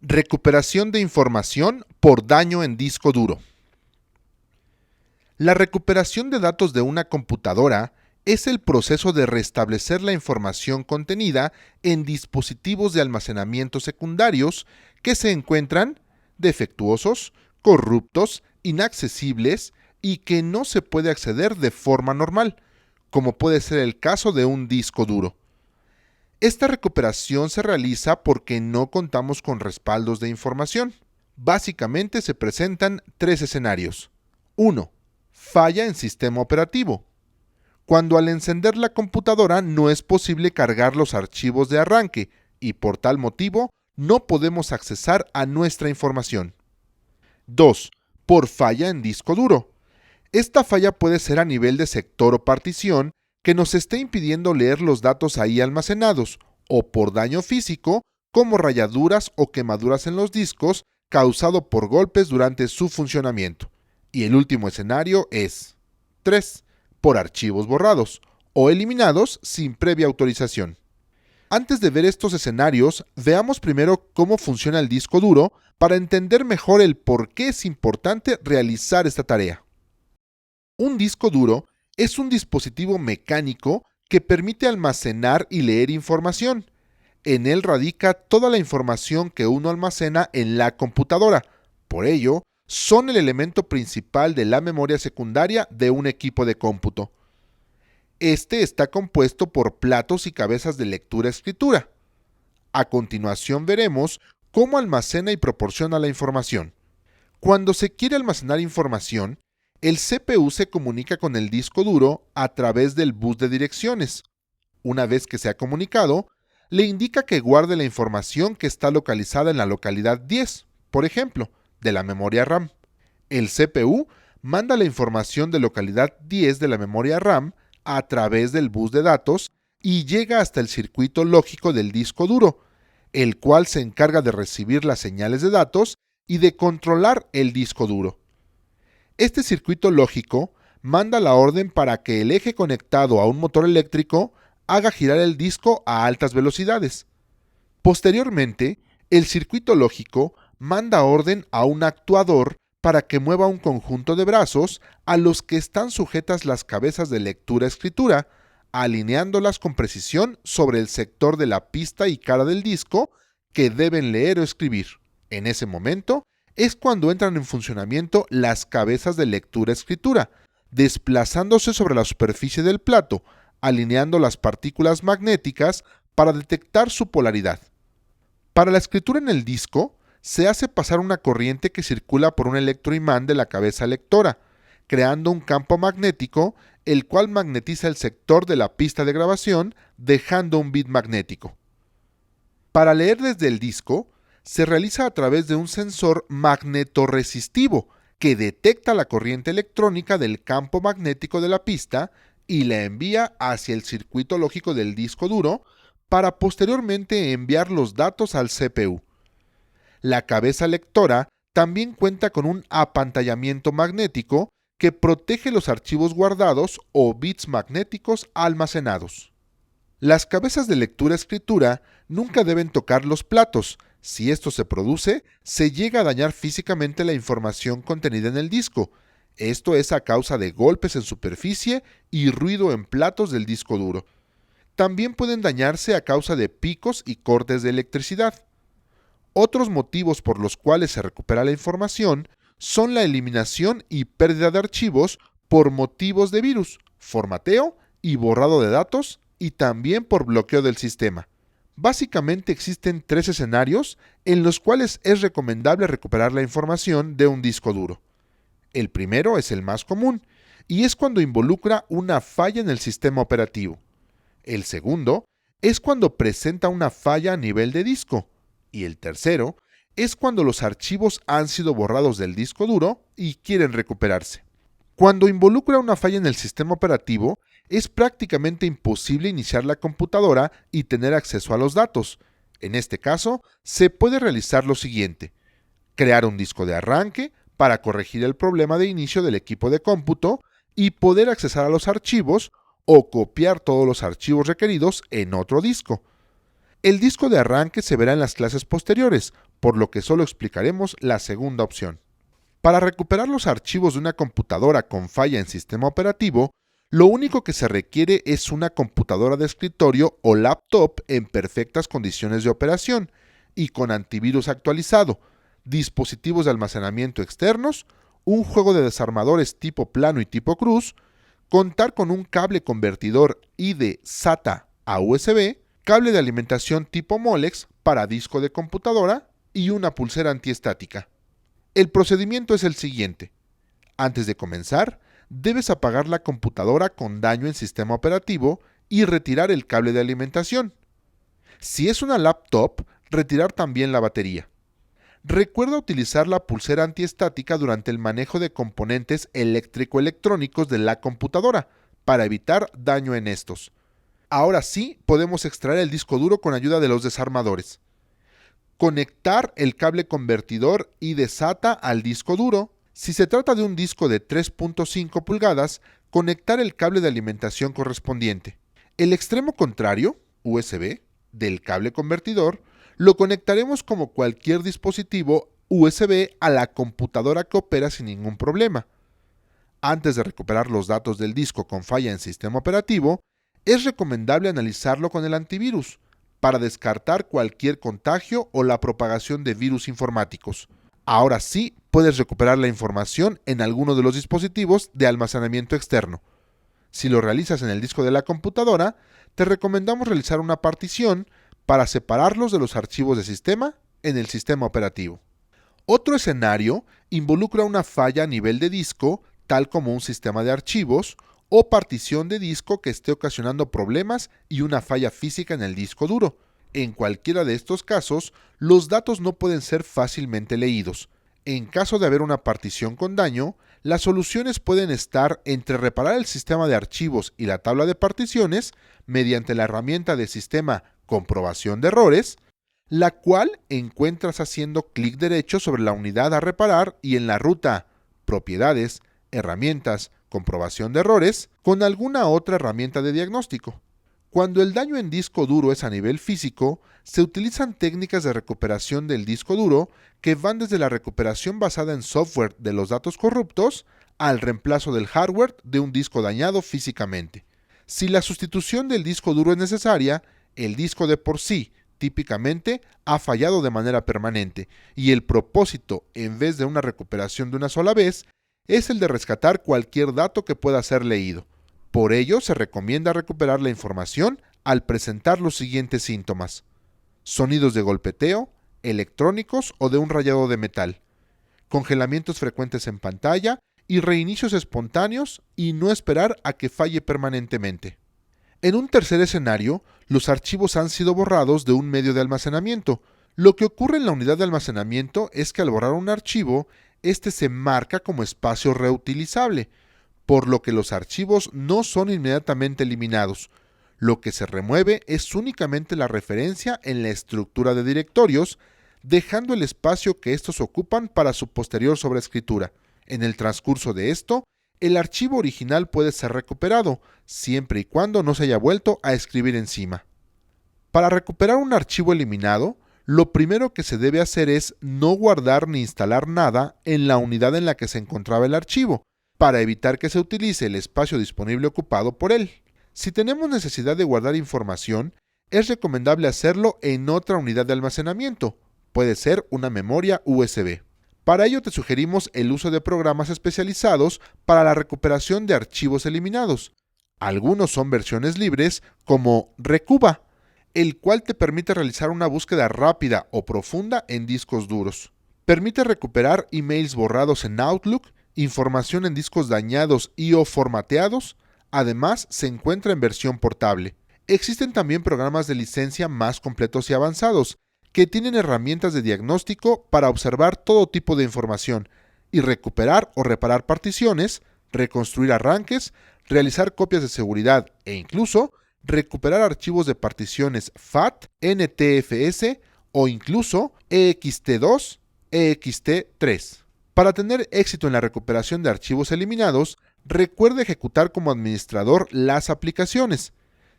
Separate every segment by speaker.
Speaker 1: Recuperación de información por daño en disco duro. La recuperación de datos de una computadora es el proceso de restablecer la información contenida en dispositivos de almacenamiento secundarios que se encuentran defectuosos, corruptos, inaccesibles y que no se puede acceder de forma normal, como puede ser el caso de un disco duro. Esta recuperación se realiza porque no contamos con respaldos de información. Básicamente se presentan tres escenarios. 1. Falla en sistema operativo. Cuando al encender la computadora no es posible cargar los archivos de arranque y por tal motivo no podemos accesar a nuestra información. 2. Por falla en disco duro. Esta falla puede ser a nivel de sector o partición que nos esté impidiendo leer los datos ahí almacenados, o por daño físico, como rayaduras o quemaduras en los discos causado por golpes durante su funcionamiento. Y el último escenario es 3. Por archivos borrados o eliminados sin previa autorización. Antes de ver estos escenarios, veamos primero cómo funciona el disco duro para entender mejor el por qué es importante realizar esta tarea. Un disco duro es un dispositivo mecánico que permite almacenar y leer información. En él radica toda la información que uno almacena en la computadora. Por ello, son el elemento principal de la memoria secundaria de un equipo de cómputo. Este está compuesto por platos y cabezas de lectura-escritura. A continuación veremos cómo almacena y proporciona la información. Cuando se quiere almacenar información, el CPU se comunica con el disco duro a través del bus de direcciones. Una vez que se ha comunicado, le indica que guarde la información que está localizada en la localidad 10, por ejemplo, de la memoria RAM. El CPU manda la información de localidad 10 de la memoria RAM a través del bus de datos y llega hasta el circuito lógico del disco duro, el cual se encarga de recibir las señales de datos y de controlar el disco duro. Este circuito lógico manda la orden para que el eje conectado a un motor eléctrico haga girar el disco a altas velocidades. Posteriormente, el circuito lógico manda orden a un actuador para que mueva un conjunto de brazos a los que están sujetas las cabezas de lectura-escritura, alineándolas con precisión sobre el sector de la pista y cara del disco que deben leer o escribir. En ese momento, es cuando entran en funcionamiento las cabezas de lectura-escritura, desplazándose sobre la superficie del plato, alineando las partículas magnéticas para detectar su polaridad. Para la escritura en el disco, se hace pasar una corriente que circula por un electroimán de la cabeza lectora, creando un campo magnético, el cual magnetiza el sector de la pista de grabación, dejando un bit magnético. Para leer desde el disco, se realiza a través de un sensor magnetorresistivo que detecta la corriente electrónica del campo magnético de la pista y la envía hacia el circuito lógico del disco duro para posteriormente enviar los datos al CPU. La cabeza lectora también cuenta con un apantallamiento magnético que protege los archivos guardados o bits magnéticos almacenados. Las cabezas de lectura-escritura nunca deben tocar los platos. Si esto se produce, se llega a dañar físicamente la información contenida en el disco. Esto es a causa de golpes en superficie y ruido en platos del disco duro. También pueden dañarse a causa de picos y cortes de electricidad. Otros motivos por los cuales se recupera la información son la eliminación y pérdida de archivos por motivos de virus, formateo y borrado de datos, y también por bloqueo del sistema. Básicamente existen tres escenarios en los cuales es recomendable recuperar la información de un disco duro. El primero es el más común, y es cuando involucra una falla en el sistema operativo. El segundo es cuando presenta una falla a nivel de disco. Y el tercero es cuando los archivos han sido borrados del disco duro y quieren recuperarse. Cuando involucra una falla en el sistema operativo, es prácticamente imposible iniciar la computadora y tener acceso a los datos. En este caso, se puede realizar lo siguiente: crear un disco de arranque para corregir el problema de inicio del equipo de cómputo y poder accesar a los archivos o copiar todos los archivos requeridos en otro disco. El disco de arranque se verá en las clases posteriores, por lo que solo explicaremos la segunda opción. Para recuperar los archivos de una computadora con falla en sistema operativo, lo único que se requiere es una computadora de escritorio o laptop en perfectas condiciones de operación y con antivirus actualizado, dispositivos de almacenamiento externos, un juego de desarmadores tipo plano y tipo cruz, contar con un cable convertidor ID SATA a USB, cable de alimentación tipo Molex para disco de computadora y una pulsera antiestática. El procedimiento es el siguiente. Antes de comenzar, debes apagar la computadora con daño en sistema operativo y retirar el cable de alimentación. Si es una laptop, retirar también la batería. Recuerda utilizar la pulsera antiestática durante el manejo de componentes eléctrico-electrónicos de la computadora para evitar daño en estos. Ahora sí, podemos extraer el disco duro con ayuda de los desarmadores. Conectar el cable convertidor ID SATA al disco duro. Si se trata de un disco de 3.5 pulgadas, conectar el cable de alimentación correspondiente. El extremo contrario, USB, del cable convertidor, lo conectaremos como cualquier dispositivo USB a la computadora que opera sin ningún problema. Antes de recuperar los datos del disco con falla en sistema operativo, es recomendable analizarlo con el antivirus para descartar cualquier contagio o la propagación de virus informáticos. Ahora sí, puedes recuperar la información en alguno de los dispositivos de almacenamiento externo. Si lo realizas en el disco de la computadora, te recomendamos realizar una partición para separarlos de los archivos de sistema en el sistema operativo. Otro escenario involucra una falla a nivel de disco, tal como un sistema de archivos, o partición de disco que esté ocasionando problemas y una falla física en el disco duro. En cualquiera de estos casos, los datos no pueden ser fácilmente leídos. En caso de haber una partición con daño, las soluciones pueden estar entre reparar el sistema de archivos y la tabla de particiones mediante la herramienta de sistema comprobación de errores, la cual encuentras haciendo clic derecho sobre la unidad a reparar y en la ruta Propiedades, Herramientas, Comprobación de errores, con alguna otra herramienta de diagnóstico. Cuando el daño en disco duro es a nivel físico, se utilizan técnicas de recuperación del disco duro que van desde la recuperación basada en software de los datos corruptos al reemplazo del hardware de un disco dañado físicamente. Si la sustitución del disco duro es necesaria, el disco de por sí típicamente ha fallado de manera permanente y el propósito, en vez de una recuperación de una sola vez, es el de rescatar cualquier dato que pueda ser leído. Por ello, se recomienda recuperar la información al presentar los siguientes síntomas: sonidos de golpeteo, electrónicos o de un rayado de metal, congelamientos frecuentes en pantalla y reinicios espontáneos y no esperar a que falle permanentemente. En un tercer escenario, los archivos han sido borrados de un medio de almacenamiento. Lo que ocurre en la unidad de almacenamiento es que al borrar un archivo, este se marca como espacio reutilizable, por lo que los archivos no son inmediatamente eliminados. Lo que se remueve es únicamente la referencia en la estructura de directorios, dejando el espacio que estos ocupan para su posterior sobreescritura. En el transcurso de esto, el archivo original puede ser recuperado, siempre y cuando no se haya vuelto a escribir encima. Para recuperar un archivo eliminado, lo primero que se debe hacer es no guardar ni instalar nada en la unidad en la que se encontraba el archivo, para evitar que se utilice el espacio disponible ocupado por él. Si tenemos necesidad de guardar información, es recomendable hacerlo en otra unidad de almacenamiento, puede ser una memoria USB. Para ello te sugerimos el uso de programas especializados para la recuperación de archivos eliminados. Algunos son versiones libres, como Recuba, el cual te permite realizar una búsqueda rápida o profunda en discos duros. Permite recuperar emails borrados en Outlook, información en discos dañados y o formateados. Además, se encuentra en versión portable. Existen también programas de licencia más completos y avanzados, que tienen herramientas de diagnóstico para observar todo tipo de información y recuperar o reparar particiones, reconstruir arranques, realizar copias de seguridad e incluso recuperar archivos de particiones FAT, NTFS o incluso EXT2, EXT3. Para tener éxito en la recuperación de archivos eliminados, recuerde ejecutar como administrador las aplicaciones.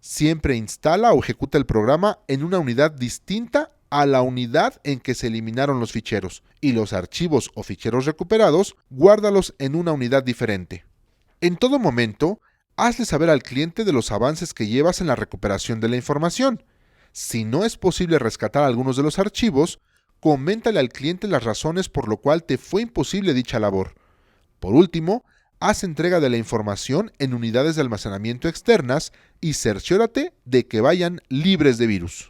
Speaker 1: Siempre instala o ejecuta el programa en una unidad distinta a la unidad en que se eliminaron los ficheros, y los archivos o ficheros recuperados, guárdalos en una unidad diferente. En todo momento, hazle saber al cliente de los avances que llevas en la recuperación de la información. Si no es posible rescatar algunos de los archivos, coméntale al cliente las razones por lo cual te fue imposible dicha labor. Por último, haz entrega de la información en unidades de almacenamiento externas y cerciórate de que vayan libres de virus.